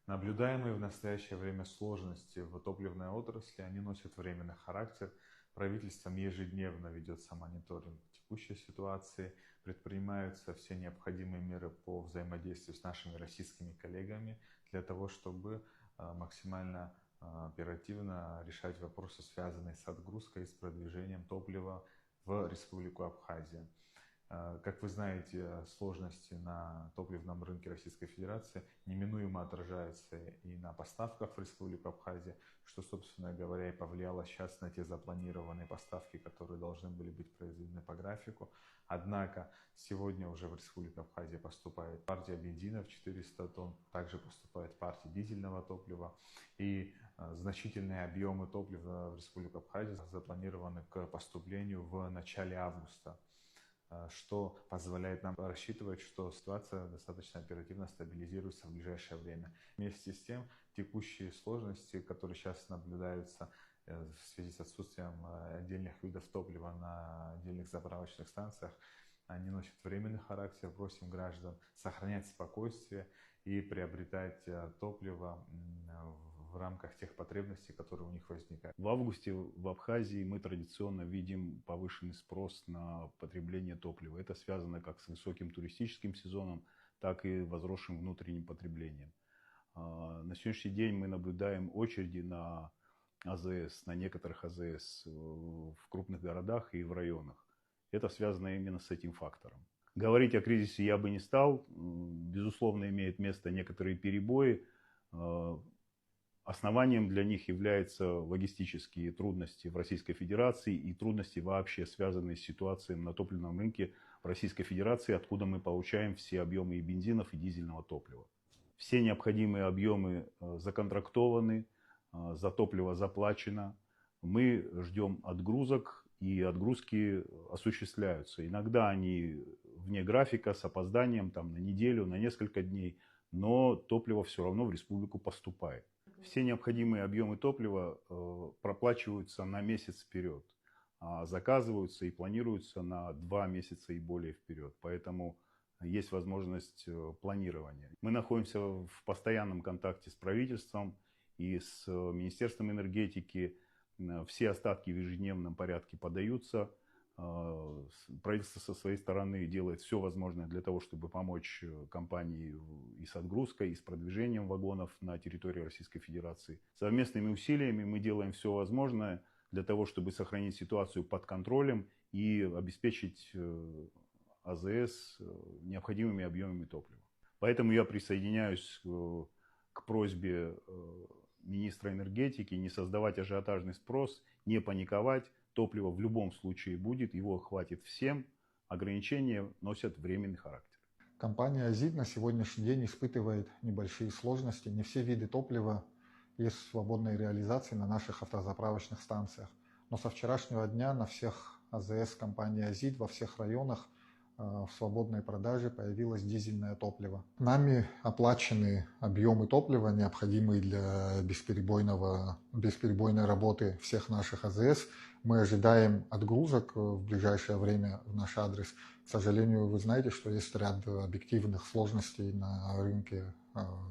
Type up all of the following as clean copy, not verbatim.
Наблюдаемые в настоящее время сложности в топливной отрасли, они носят временный характер. Правительством ежедневно ведется мониторинг текущей ситуации, предпринимаются все необходимые меры по взаимодействию с нашими российскими коллегами для того, чтобы максимально оперативно решать вопросы, связанные с отгрузкой и с продвижением топлива в Республику Абхазия. Как вы знаете, сложности на топливном рынке Российской Федерации неминуемо отражаются и на поставках в Республику Абхазия, что, собственно говоря, и повлияло сейчас на те запланированные поставки, которые должны были быть произведены по графику. Однако сегодня уже в Республику Абхазия поступает партия бензина в 400 тонн, также поступает партия дизельного топлива, и значительные объемы топлива в Республику Абхазия запланированы к поступлению в начале августа, что позволяет нам рассчитывать, что ситуация достаточно оперативно стабилизируется в ближайшее время. Вместе с тем, текущие сложности, которые сейчас наблюдаются в связи с отсутствием отдельных видов топлива на отдельных заправочных станциях, они носят временный характер. Просим граждан сохранять спокойствие и приобретать топливо в рамках тех потребностей, которые у них возникают. В августе в Абхазии мы традиционно видим повышенный спрос на потребление топлива. Это связано как с высоким туристическим сезоном, так и возросшим внутренним потреблением. На сегодняшний день мы наблюдаем очереди на АЗС, на некоторых АЗС в крупных городах и в районах. Это связано именно с этим фактором. Говорить о кризисе я бы не стал. Безусловно, имеют место некоторые перебои. Основанием для них являются логистические трудности в Российской Федерации и трудности вообще, связанные с ситуацией на топливном рынке в Российской Федерации, откуда мы получаем все объемы и бензинов, и дизельного топлива. Все необходимые объемы законтрактованы, за топливо заплачено. Мы ждем отгрузок, и отгрузки осуществляются. Иногда они вне графика, с опозданием там, на неделю, на несколько дней, но топливо все равно в республику поступает. Все необходимые объемы топлива проплачиваются на месяц вперед, а заказываются и планируются на 2 месяца и более вперед. Поэтому есть возможность планирования. Мы находимся в постоянном контакте с правительством и с Министерством энергетики. Все остатки в ежедневном порядке подаются. Правительство со своей стороны делает все возможное для того, чтобы помочь компании и с отгрузкой, и с продвижением вагонов на территории Российской Федерации. Совместными усилиями мы делаем все возможное для того, чтобы сохранить ситуацию под контролем и обеспечить АЗС необходимыми объемами топлива. Поэтому я присоединяюсь к просьбе министра энергетики не создавать ажиотажный спрос, не паниковать. Топливо в любом случае будет, его хватит всем. Ограничения носят временный характер. Компания «Азид» на сегодняшний день испытывает небольшие сложности. Не все виды топлива есть в свободной реализации на наших автозаправочных станциях. Но со вчерашнего дня на всех АЗС компании «Азид» во всех районах в свободной продаже появилось дизельное топливо. Нами оплачены объемы топлива, необходимые для бесперебойной работы всех наших АЗС. Мы ожидаем отгрузок в ближайшее время в наш адрес. К сожалению, вы знаете, что есть ряд объективных сложностей на рынке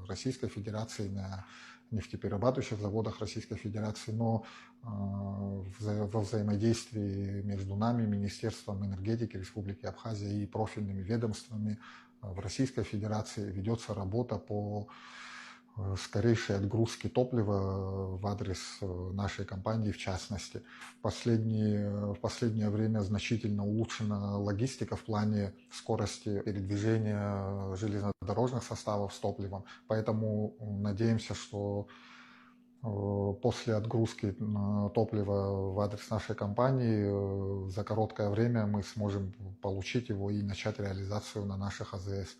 Российской Федерации, на нефтеперерабатывающих заводах Российской Федерации, но во взаимодействии между нами, Министерством энергетики Республики Абхазия и профильными ведомствами в Российской Федерации ведется работа по скорейшей отгрузке топлива в адрес нашей компании в частности. В последнее время значительно улучшена логистика в плане скорости передвижения железнодорожных составов с топливом, поэтому надеемся, что после отгрузки топлива в адрес нашей компании за короткое время мы сможем получить его и начать реализацию на наших АЗС.